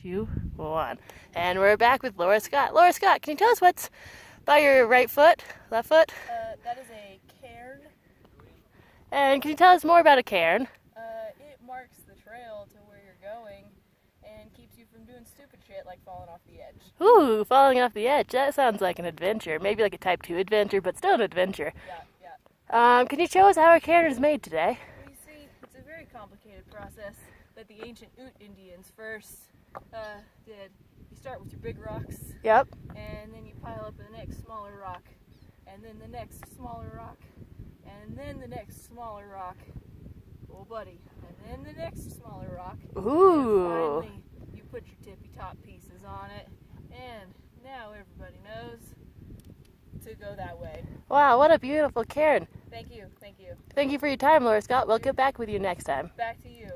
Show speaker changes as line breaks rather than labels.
2, 1. And we're back with Laura Scott. Laura Scott, can you tell us what's by your right foot, left foot?
That is a cairn.
And can you tell us more about a cairn?
It marks the trail to where you're going and keeps you from doing stupid shit like falling off the edge.
Ooh, falling off the edge. That sounds like an adventure. Maybe like a type 2 adventure, but still an adventure.
Yeah.
Can you show us how our cairn is made today?
Well, you see, it's a very complicated process that the ancient Ute Indians first did. You start with your big rocks,
Yep.
and then you pile up the next smaller rock, and then the next smaller rock, and then the next smaller rock. Oh, buddy. And then the next smaller rock.
Ooh.
And finally, you put your tippy top pieces on it, and now everybody knows to go that way.
Wow, what a beautiful cairn.
Thank you.
Thank you for your time, Laura Scott. We'll get back with you next time.
Back to you.